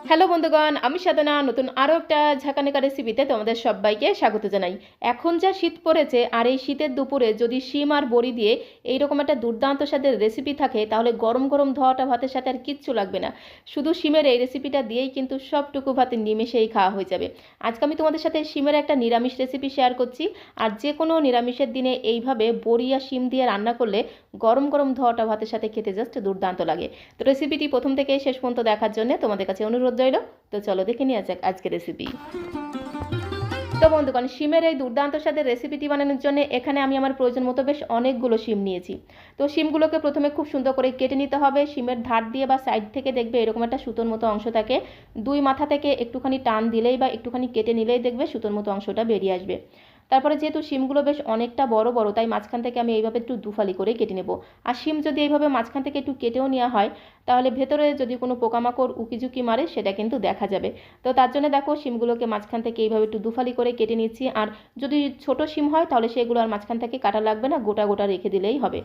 Hello বন্ধুগণ, আমি সাধনা নতুন আরও একটা ঝাঁকানাকা রেসিপিতে তোমাদের সবাইকে স্বাগত জানাই। এখন যা শীত পড়েছে আর এই শীতের দুপুরে যদি শিম আর বড়ি দিয়ে এইরকম একটা দুর্দান্ত স্বাদের রেসিপি থাকে তাহলে গরম গরম ধোয়াটা ভাতের সাথে আর কিচ্ছু লাগবে না। শুধু শিমের এই রেসিপিটা দিয়েই কিন্তু সবটুকু ভাতে নিমেষেই খাওয়া হয়ে যাবে। আজকে আমি তোমাদের সাথে শিমের একটা নিরামিষ রেসিপি শেয়ার করছি। আর যে কোনো নিরামিষের দিনে এইভাবে বড়ি আর শিম দিয়ে রান্না করলে গরম গরম ধোয়াটা ভাতের সাথে খেতে জাস্ট দুর্দান্ত লাগে। তো রেসিপিটি প্রথম থেকে শেষ পর্যন্ত দেখার জন্য তোমাদের কাছে অনুরোধ রইল। তো চলো দেখে নিয়ে যাক আজকের রেসিপি। তো বন্ধুগণ, শিমের এই দুর্দান্ত স্বাদের রেসিপিটি বানানোর জন্য এখানে আমি আমার প্রয়োজন মতো বেশ অনেকগুলো শিম নিয়েছি। তো শিমগুলোকে প্রথমে খুব সুন্দর করে কেটে নিতে হবে। শিমের ধার দিয়ে বা সাইড থেকে দেখবে এরকম একটা সুতোর মতো অংশ থাকে। দুই মাথা থেকে একটুখানি টান দিলেই বা একটুখানি কেটে নিলেই দেখবে সুতোর মতো অংশটা বেরিয়ে আসবে। তারপরে যেহেতু শিমগুলো বেশ অনেকটা বড় বড়, তাই মাঝখান থেকে আমি এইভাবে একটু দুফালি করে কেটে নেব। আর শিম যদি এইভাবে মাঝখান থেকে একটু কেটেও নেওয়া হয় তাহলে ভেতরে যদি কোনো পোকামাকড় উকিঝুঁকি মারে সেটা কিন্তু দেখা যাবে। তো তার জন্য দেখো শিমগুলোকে মাঝখান থেকে এইভাবে একটু দুফালি করে কেটে নিচ্ছি। আর যদি ছোট শিম হয় তাহলে সেগুলো আর মাঝখান থেকে কাটা লাগবে না, গোটা গোটা রেখে দিলেই হবে।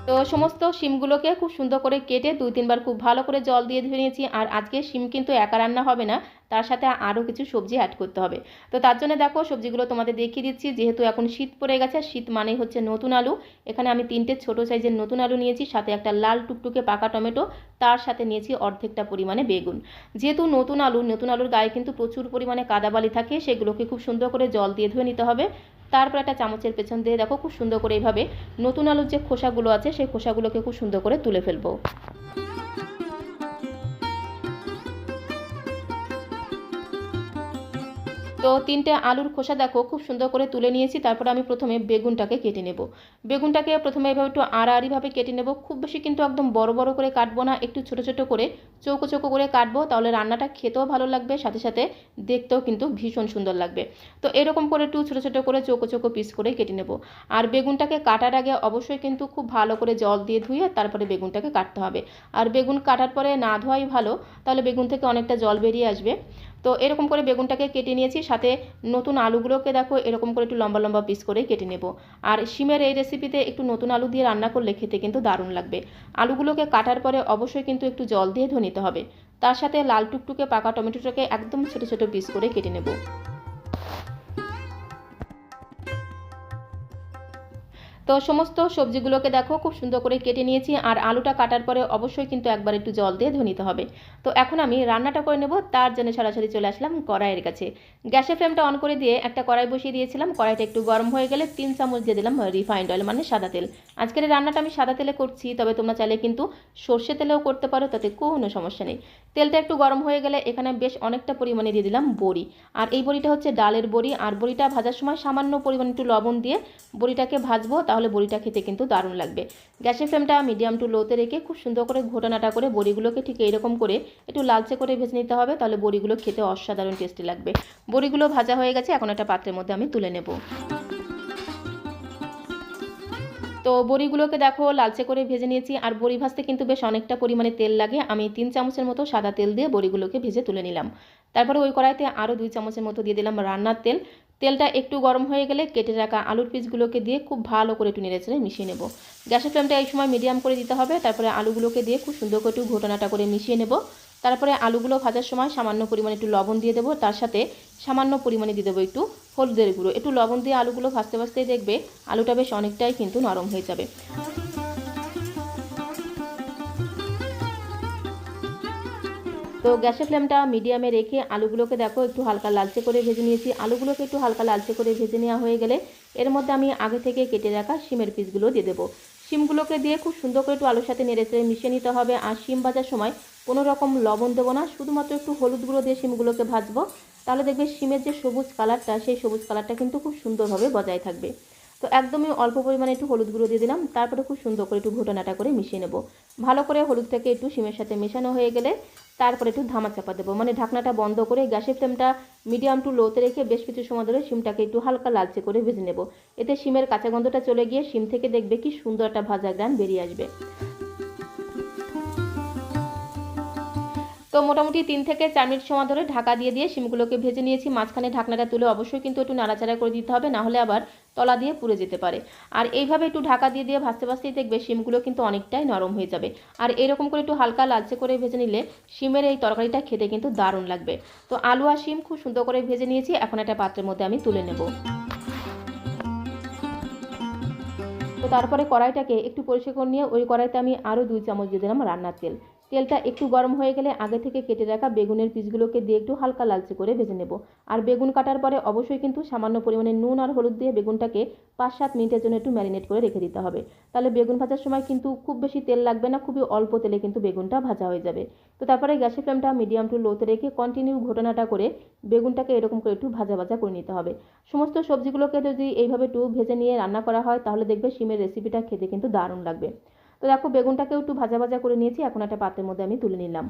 তো সমস্ত শিমগুলোকে খুব সুন্দর করে কেটে 2-3 বার খুব ভালো করে জল দিয়ে ধুয়ে নিয়েছি। আর আজকে শিম কিন্তু একা রান্না হবে না, তার সাথে আরও কিছু সবজি অ্যাড করতে হবে। তো তার জন্য দেখো সবজিগুলো তোমাদের দেখিয়ে দিচ্ছি। যেহেতু এখন শীত পড়ে গেছে, শীত মানেই হচ্ছে নতুন আলু। এখানে আমি 3টে ছোটো সাইজের নতুন আলু নিয়েছি, সাথে একটা লাল টুকটুকে পাকা টমেটো, তার সাথে নিয়েছি অর্ধেকটা পরিমাণে বেগুন। যেহেতু নতুন আলুর গায়ে কিন্তু প্রচুর পরিমাণে কাদাবালি থাকে, সেগুলোকে খুব সুন্দর করে জল দিয়ে ধুয়ে নিতে হবে। তারপর একটা চামচের পেছন দিয়ে দেখো খুব সুন্দর করে এইভাবে নতুন আলুর যে খোসাগুলো আছে সেই খোসাগুলোকে খুব সুন্দর করে তুলে ফেলবো। তো 3টে আলুর খোসা দেখো খুব সুন্দর করে তুলে নিয়েছি। তারপর আমি প্রথমে বেগুনটাকে কেটে নেব। বেগুনটাকে প্রথমে এভাবে একটু আড়াআড়িভাবে কেটে নেব। খুব বেশি কিন্তু একদম বড় বড় করে কাটবো না, একটু ছোট ছোট করে চৌকো চৌকো করে কাটবো, তাহলে রান্নাটা খেতেও ভালো লাগবে, সাথে সাথে দেখতেও কিন্তু ভীষণ সুন্দর লাগবে। তো এরকম করে একটু ছোট ছোট করে চৌকো চৌকো পিস করে কেটে নেব। আর বেগুনটাকে কাটার আগে অবশ্যই কিন্তু খুব ভালো করে জল দিয়ে ধুয়ে তারপরে বেগুনটাকে কাটতে হবে। আর বেগুন কাটার পরে না ধোয়াই ভালো, তাহলে বেগুন থেকে অনেকটা জল বেরিয়ে আসবে। তো এরকম করে বেগুনটাকে কেটে নিয়েছি, সাথে নতুন আলুগুলোকে দেখো এরকম করে একটু লম্বা লম্বা পিস করে কেটে নেব। আর শিমের এই রেসিপিতে একটু নতুন আলু দিয়ে রান্না করলে খেতে কিন্তু দারুণ লাগবে। আলুগুলোকে কাটার পরে অবশ্যই কিন্তু একটু জল দিয়ে ধুয়ে নিতে হবে। তার সাথে লাল টুকটুকে পাকা টমেটোটাকে একদম ছোটো ছোটো পিস করে কেটে নেব। তো সমস্ত সবজিগুলোকে দেখো খুব সুন্দর করে কেটে নিয়েছি। আর আলুটা কাটার পরে অবশ্যই কিন্তু একবার একটু জল দিয়ে ধুয়ে নিতে হবে। তো এখন আমি রান্নাটা করে নেব, তার জন্য সরাসরি চলে আসলাম কড়াইয়ের কাছে। গ্যাসের ফ্লেমটা অন করে দিয়ে একটা কড়াই বসিয়ে দিয়েছিলাম। কড়াইটা একটু গরম হয়ে গেলে 3 চামচ দিয়ে দিলাম রিফাইন্ড অয়েল, মানে সাদা তেল। আজকের এই রান্নাটা আমি সাদা তেলে করছি, তবে তোমরা চাইলে কিন্তু সর্ষে তেলেও করতে পারো, তাতে কোনো সমস্যা নেই। তেলটা একটু গরম হয়ে গেলে এখানে বেশ অনেকটা পরিমাণে দিয়ে দিলাম বড়ি। আর এই বড়িটা হচ্ছে ডালের বড়ি। আর বড়িটা ভাজার সময় সামান্য পরিমাণে একটু লবণ দিয়ে বড়িটাকে ভাজবো, তাহলে বড়িটা খেতে কিন্তু দারুণ লাগবে। গ্যাসের ফ্লেমটা মিডিয়াম টু লোতে রেখে খুব সুন্দর করে ঘোটানাটা করে বড়িগুলোকে ঠিক এইরকম করে একটু লালচে করে ভেজে নিতে হবে, তাহলে বড়িগুলো খেতে অসাধারণ টেস্টি লাগবে। বড়িগুলো ভাজা হয়ে গেছে, এখন একটা পাত্রের মধ্যে আমি তুলে নেব। তো বড়িগুলোকে দেখো লালচে করে ভেজে নিয়েছি। আর বড়ি ভাজতে কিন্তু বেশ অনেকটা পরিমাণে তেল লাগে। আমি 3 চামচের মতো সাদা তেল দিয়ে বড়িগুলোকে ভেজে তুলে নিলাম। তারপরে ওই কড়াইতে আরও 2 চামচের মতো দিয়ে দিলাম রান্নার তেল। তেলটা একটু গরম হয়ে গেলে কেটে রাখা আলুর পিসগুলোকে দিয়ে খুব ভালো করে একটু নেড়েচেড়ে মিশিয়ে নেব। গ্যাসের ফ্লেমটা এই সময় মিডিয়াম করে দিতে হবে। তারপরে আলুগুলোকে দিয়ে খুব সুন্দর করে একটু ঘোটানাটা করে মিশিয়ে নেব। তারপরে আলুগুলো ভাজার সময় সামান্য পরিমাণে একটু লবণ দিয়ে দেবো, তার সাথে সামান্য পরিমাণে দিয়ে দেবো একটু হলুদের গুঁড়ো। একটু লবণ দিয়ে আলুগুলো ভাজতে ভাজতেই দেখবে আলুটা বেশ অনেকটাই কিন্তু নরম হয়ে যাবে। তো গ্যাসের ফ্লেমটা মিডিয়ামে রেখে আলুগুলোকে দেখো একটু হালকা লালচে করে ভেজে নিয়েছি। আলুগুলোকে একটু হালকা লালচে করে ভেজে নেওয়া হয়ে গেলে এর মধ্যে আমি আগে থেকে কেটে রাখা শিমের পিসগুলো দিয়ে দেবো। শিমগুলোকে দিয়ে খুব সুন্দর করে একটু আলুর সাথে নেড়েচেড়ে মিশিয়ে নিতে হবে। আর শিম ভাজার সময় কোনো রকম লবণ দেবো না, শুধুমাত্র একটু হলুদ গুঁড়ো দিয়ে শিমগুলোকে ভাজবো। তাহলে দেখবে শিমের যে সবুজ কালারটা, সেই সবুজ কালারটা কিন্তু খুব সুন্দরভাবে বজায় থাকবে। তো একদমই অল্প পরিমাণে একটু হলুদ গুঁড়ো দিয়ে দিলাম। তারপরে খুব সুন্দর করে একটু ঘোটানাটা করে মিশিয়ে নেব। ভালো করে হলুদটাকে একটু শিমের সাথে মেশানো হয়ে গেলে তারপরে একটু ধামা চাপা দেবো, মানে ঢাকনাটা বন্ধ করে গ্যাসের ফ্লেমটা মিডিয়াম টু লোতে রেখে বেশ কিছু সময় ধরে শিমটাকে একটু হালকা লালচে করে ভেজে নেব। এতে শিমের কাঁচা গন্ধটা চলে গিয়ে শিম থেকে দেখবে কি সুন্দর একটা ভাজা গ্রান বেরিয়ে আসবে। তো মোটামুটি 3 থেকে 4 মিনিট সময় ধরে ঢাকা দিয়ে দিয়ে শিমগুলোকে ভেজে নিয়েছি। মাঝখানে ঢাকনাটা তুলে অবশ্যই কিন্তু একটু নাড়াচাড়া করে দিতে হবে, না হলে আবার তলা দিয়ে পুড়ে যেতে পারে। আর এইভাবে একটু ঢাকা দিয়ে দিয়ে ভাজতে ভাজতেই দেখবে শিমগুলো কিন্তু অনেকটাই নরম হয়ে যাবে। আর এরকম করে একটু হালকা লালচে করে ভেজে নিলে শিমের এই তরকারিটা খেতে কিন্তু দারুণ লাগবে। তো আলু আর শিম খুব সুন্দর করে ভেজে নিয়েছি, এখন একটা পাত্রের মধ্যে আমি তুলে নেব। তো তারপরে কড়াইটাকে একটু পরিষ্কার করে নিয়ে ওই কড়াইতে আমি আরও 2 চামচ দিয়ে দিলাম রান্নার তেল। তেলটা একটু গরম হয়ে গেলে আগে থেকে কেটে রাখা বেগুনের পিসগুলোকে দিয়ে একটু হালকা লালচে করে ভেজে নেব। আর বেগুন কাটার পরে অবশ্যই কিন্তু সামান্য পরিমাণে নুন আর হলুদ দিয়ে বেগুনটাকে 5-7 মিনিটের জন্য একটু ম্যারিনেট করে রেখে দিতে হবে। তাহলে বেগুন ভাজার সময় কিন্তু খুব বেশি তেল লাগবে না, খুবই অল্প তেলে কিন্তু বেগুনটা ভাজা হয়ে যাবে। তো তারপরে গ্যাসের ফ্লেমটা মিডিয়াম টু লোতে রেখে কন্টিনিউ ঘোটানাটা করে বেগুনটাকে এরকম করে একটু ভাজা ভাজা করে নিতে হবে। সমস্ত সবজিগুলোকে যদি এইভাবে একটু ভেজে নিয়ে রান্না করা হয় তাহলে দেখবে শিমের রেসিপিটা খেতে কিন্তু দারুণ লাগবে। তো দেখো বেগুনটাকেও একটু ভাজা ভাজা করে নিয়েছি, এখন একটা পাত্রের মধ্যে আমি তুলে নিলাম।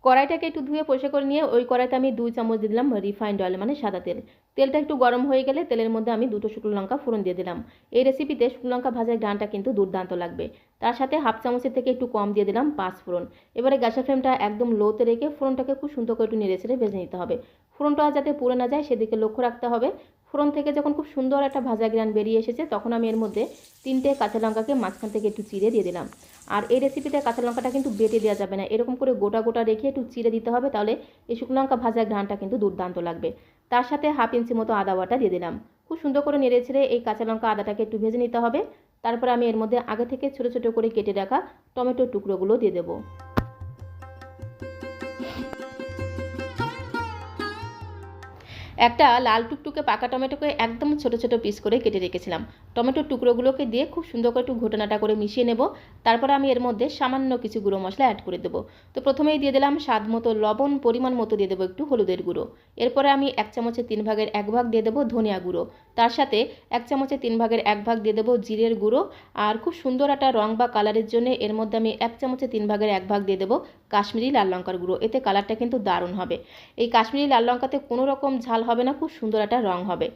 কড়াইটাকে একটু ধুয়ে পরিষ্কার করে নিয়ে ওই কড়াইতে আমি 2 চামচ দিয়ে দিলাম রিফাইন্ড অয়েল, মানে সাদা তেল। তেলটা একটু গরম হয়ে গেলে তেলের মধ্যে আমি 2টো শুকনো লঙ্কা ফোড়ন দিয়ে দিলাম। এই রেসিপিতে শুকনো লঙ্কা ভাজার ঘ্রাণটা কিন্তু দুর্দান্ত লাগবে। তার সাথে হাফ চামচের থেকে একটু কম দিয়ে দিলাম 5 ফোড়ন। এবারে গ্যাসের ফ্লেমটা একদম লোতে রেখে ফোড়নটাকে খুব সুন্দর করে একটু নেড়ে ছেড়ে ভেজে নিতে হবে। ফোড়নটা যাতে পুড়ে না যায় সেদিকে লক্ষ্য রাখতে হবে। ফোড়ন থেকে যখন খুব সুন্দর একটা ভাজা ঘ্রাণ বেরিয়ে এসেছে তখন আমি এর মধ্যে 3টে কাঁচা লঙ্কাকে মাঝখান থেকে একটু চিড়ে দিয়ে দিলাম। আর এই রেসিপিতে কাঁচা লঙ্কাটা কিন্তু বেটে দেওয়া যাবে না, এরকম করে গোটা গোটা রেখে একটু চিড়ে দিতে হবে, তাহলে এই শুকনো লঙ্কা ভাজার ঘ্রাণটা কিন্তু দুর্দান্ত লাগবে। তার সাথে হাফ ইঞ্চি মতো আদা বাটা দিয়ে দিলাম। খুব সুন্দর করে নেড়ে ছেড়ে এই কাঁচা লঙ্কা আদাটাকে একটু ভেজে নিতে হবে। তারপর আমি এর মধ্যে আগে থেকে ছোটো ছোটো করে কেটে রাখা টমেটোর টুকরোগুলো দিয়ে দেবো। একটা লাল টুকটুকে পাকা টমেটোকে একদম ছোটো ছোটো পিস করে কেটে রেখেছিলাম। টমেটোর টুকরোগুলোকে দিয়ে খুব সুন্দর করে একটু ঘোটানাটা করে মিশিয়ে নেব। তারপর আমি এর মধ্যে সামান্য কিছু গুঁড়ো মশলা অ্যাড করে দেবো। তো প্রথমেই দিয়ে দিলাম স্বাদ মতো লবণ, পরিমাণ মতো দিয়ে দেবো একটু হলুদের গুঁড়ো। এরপরে আমি 1 চামচের 3 ভাগের 1 ভাগ দিয়ে দেবো ধনিয়া গুঁড়ো। তার সাথে 1 চামচের 3 ভাগের 1 ভাগ দিয়ে দেবো জিরের গুঁড়ো। আর খুব সুন্দর একটা রং বা কালারের জন্য এর মধ্যে আমি 1 চামচের 3 ভাগের 1 ভাগ দিয়ে দেবো কাশ্মীরি লাল লঙ্কার গুঁড়ো। এতে কালারটা কিন্তু দারুণ হবে। এই কাশ্মীরি লাল লঙ্কাতে কোনো রকম ঝাল হবে না, খুব সুন্দর একটা রং হবে।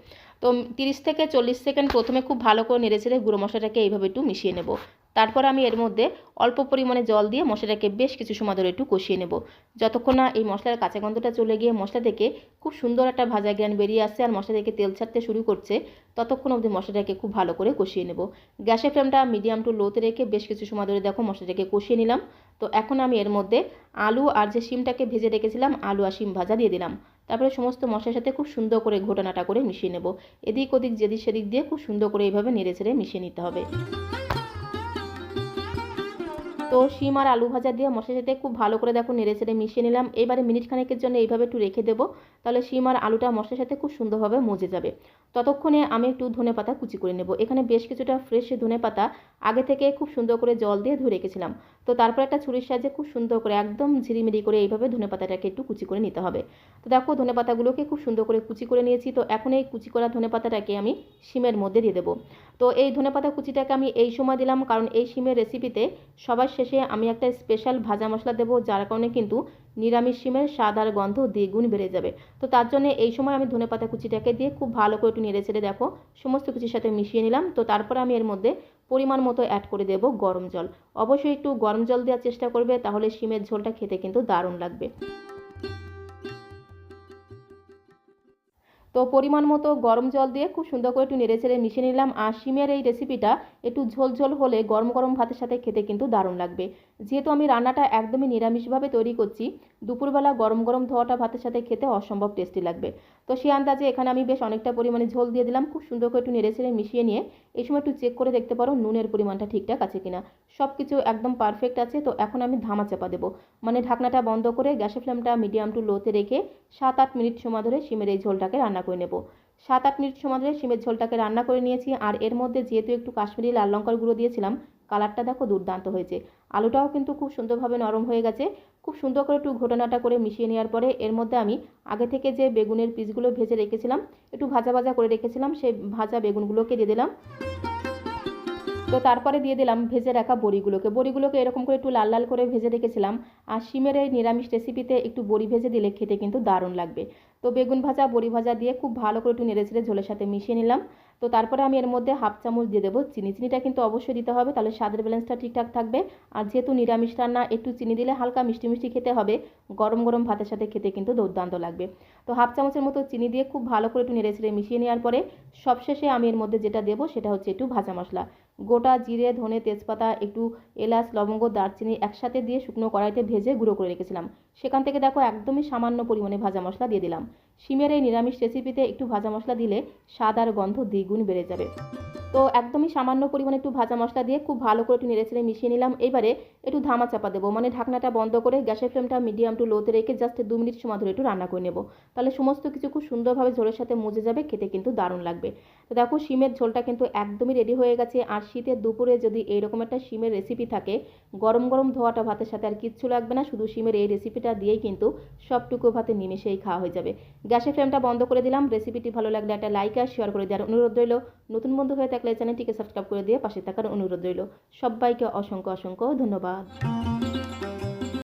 তো 30 থেকে 40 সেকেন্ড প্রথমে খুব ভালো করে নেড়েচেড়ে গুঁড়ো মশলাটাকে এইভাবে একটু মিশিয়ে নেব। তারপর আমি এর মধ্যে অল্প পরিমাণে জল দিয়ে মশলাটাকে বেশ কিছু সময় ধরে একটু কষিয়ে নেব, যতক্ষণ না এই মশলার কাঁচা গন্ধটা চলে গিয়ে মশলা থেকে খুব সুন্দর একটা ভাজা ঘ্রাণ বেরিয়ে আসছে আর মশলা থেকে তেল ছাড়তে শুরু করছে, ততক্ষণ অবধি মশলাটাকে খুব ভালো করে কষিয়ে নেব। গ্যাসের ফ্লেমটা মিডিয়াম টু লোতে রেখে বেশ কিছু সময় ধরে দেখো মশলাটাকে কষিয়ে নিলাম। তো এখন আমি এর মধ্যে আলু আর যে শিমটাকে ভেজে রেখেছিলাম আলু আর শিম ভাজা দিয়ে দিলাম। তারপরে সমস্ত মশলার সাথে খুব সুন্দর করে ঘোটানাটা করে মিশিয়ে নেব। এদিক ওদিক যেদিক সেদিক দিয়ে খুব সুন্দর করে এইভাবে নেড়ে ছেড়ে মিশিয়ে নিতে হবে। তো শিম আর আলু ভাজা দিয়ে মশলার সাথে খুব ভালো করে দেখো নেড়ে ছেড়ে মিশিয়ে নিলাম। এবারে মিনিট খানেকের জন্য এইভাবে একটু রেখে দেবো, তাহলে শিম আর আলুটা মশলার সাথে খুব সুন্দরভাবে মজে যাবে। ততক্ষণে আমি একটু ধনেপাতা কুচি করে নেব। এখানে বেশ কিছুটা ফ্রেশ ধনেপাতা আগে থেকে খুব সুন্দর করে জল দিয়ে ধুয়ে রেখেছিলাম। তো তারপর একটা ছুরির সাহায্যে খুব সুন্দর করে একদম ঝিরিমিরি করে এইভাবে ধনেপাতাটাকে একটু কুচি করে নিতে হবে। তো দেখো ধনেপাতাগুলোকে খুব সুন্দর করে কুচি করে নিয়েছি। তো এখন এই কুচি করা ধনেপাতাটাকে আমি শিমের মধ্যে দিয়ে দেবো। তো এই ধনেপাতা কুচিটাকে আমি এই সময় দিলাম কারণ এই শিমের রেসিপিতে সবার শেষে আমি একটা স্পেশাল ভাজা মশলা দেবো, যার কারণে কিন্তু নিরামিষ শিমের স্বাদ আর গন্ধ দ্বিগুণ বেড়ে যাবে। তো তার জন্য এই সময় আমি ধনেপাতা কুচিটাকে দিয়ে খুব ভালো করে একটু নেড়ে ছেড়ে দেখো সমস্ত কিছুর সাথে মিশিয়ে নিলাম। তো তারপর আমি এর মধ্যে পরিমাণ মতো অ্যাড করে দেবো গরম জল। অবশ্যই একটু গরম জল দেওয়ার চেষ্টা করবে, তাহলে শিমের ঝোলটা খেতে কিন্তু দারুণ লাগবে। তো পরিমাণ মতো গরম জল দিয়ে খুব সুন্দর করে একটু নেড়ে ছেড়ে মিশিয়ে নিলাম। আর শিমের এই রেসিপিটা একটু ঝোল ঝোল হলে গরম গরম ভাতের সাথে খেতে কিন্তু দারুণ লাগবে। যেহেতু আমি রান্নাটা একদমই নিরামিষভাবে তৈরি করছি, দুপুরবেলা গরম গরম ধোয়াটা ভাতের সাথে খেতে অসম্ভব টেস্টি লাগবে। তো সেই আন্দাজে এখানে আমি বেশ অনেকটা পরিমাণে ঝোল দিয়ে দিলাম। খুব সুন্দর করে একটু নেড়ে ছেড়ে মিশিয়ে নিয়ে এই সময় একটু চেক করে দেখতে পারো নুনের পরিমাণটা ঠিকঠাক আছে কিনা। সব কিছু একদম পারফেক্ট আছে। তো এখন আমি ধামা চাপা দেবো, মানে ঢাকনাটা বন্ধ করে গ্যাসের ফ্লেমটা মিডিয়াম টু লোতে রেখে 7-8 মিনিট সময় ধরে শিমের এই ঝোলটাকে রান্না করে নেব। 7-8 মিনিট সময় ধরে শিমের ঝোলটাকে রান্না করে নিয়েছি। আর এর মধ্যে যেহেতু একটু কাশ্মীরি লাল লঙ্কার গুঁড়ো দিয়েছিলাম, কালারটা দেখো দুর্দান্ত হয়েছে। আলুটাও কিন্তু খুব সুন্দরভাবে নরম হয়ে গেছে। খুব সুন্দর করে একটু ঘোটানাটা করে মিশিয়ে নেওয়ার পরে এর মধ্যে আমি আগে থেকে যে বেগুনের পিসগুলো ভেজে রেখেছিলাম, একটু ভাজা ভাজা করে রেখেছিলাম, সেই ভাজা বেগুনগুলোকে দিয়ে দিলাম। তো তারপরে দিয়ে দিলাম ভেজে রাখা বড়িগুলোকে এরকম করে একটু লাল লাল করে ভেজে রেখেছিলাম। আর শিমের এই নিরামিষ রেসিপিতে একটু বড়ি ভেজে দিলে খেতে কিন্তু দারুণ লাগবে। তো বেগুন ভাজা বড়ি ভাজা দিয়ে খুব ভালো করে একটু নেড়ে ছেড়ে ঝোলের সাথে মিশিয়ে নিলাম। তো তারপরে আমি এর মধ্যে হাফ চামচ দিয়ে দেবো চিনি। চিনিটা কিন্তু অবশ্যই দিতে হবে, তাহলে স্বাদের ব্যালেন্সটা ঠিকঠাক থাকবে। আর যেহেতু নিরামিষ রান্না, একটু চিনি দিলে হালকা মিষ্টি মিষ্টি খেতে হবে, গরম গরম ভাতের সাথে খেতে কিন্তু দুর্দান্ত লাগবে। তো হাফ চামচের মতো চিনি দিয়ে খুব ভালো করে একটু নেড়েচেড়ে মিশিয়ে নেওয়ার পরে সবশেষে আমি এর মধ্যে যেটা দেবো সেটা হচ্ছে একটু ভাজা মশলা। গোটা জিরে, ধনে, তেজপাতা, একটু এলাচ, লবঙ্গ, দারচিনি একসাথে দিয়ে শুকনো কড়াইতে ভেজে গুঁড়ো করে রেখেছিলাম। সেখান থেকে দেখো একদমই সামান্য পরিমাণে ভাজা মশলা দিয়ে দিলাম। শিমের এই নিরামিষ রেসিপিতে একটু ভাজা মশলা দিলে স্বাদ আর গন্ধ দ্বিগুণ বেড়ে যাবে। তো একদমই সামান্য পরিমাণে একটু ভাজা মশলা দিয়ে খুব ভালো করে একটু নেড়েচেড়ে মিশিয়ে নিলাম। এবারে একটু ধামা চাপা দেবো, মানে ঢাকনাটা বন্ধ করে গ্যাসের ফ্লেমটা মিডিয়াম টু লোতে রেখে জাস্ট 2 মিনিট সময় ধরে একটু রান্না করে নেব। তাহলে সমস্ত কিছু খুব সুন্দরভাবে ঝোলের সাথে মজে যাবে, খেতে কিন্তু দারুণ লাগবে। তো দেখো শিমের ঝোলটা কিন্তু একদমই রেডি হয়ে গেছে। আর শীতের দুপুরে যদি এইরকম একটা শিমের রেসিপি থাকে, গরম গরম ধোয়াটা ভাতের সাথে আর কিচ্ছু লাগবে না, শুধু শিমের এই রেসিপিটা দিয়েই কিন্তু সবটুকু ভাতে নিমেষেই খাওয়া হয়ে যাবে। গ্যাসের ফ্লেমটা বন্ধ করে দিলাম। রেসিপিটি ভালো লাগলে একটা লাইক আর শেয়ার করে দেওয়ার অনুরোধ রইল। নতুন বন্ধু হয়ে থাকলে চ্যানেলটিকে সাবস্ক্রাইব করে দিয়ে পাশে থাকার অনুরোধ রইল। সবাইকে অসংখ্য অসংখ্য ধন্যবাদ।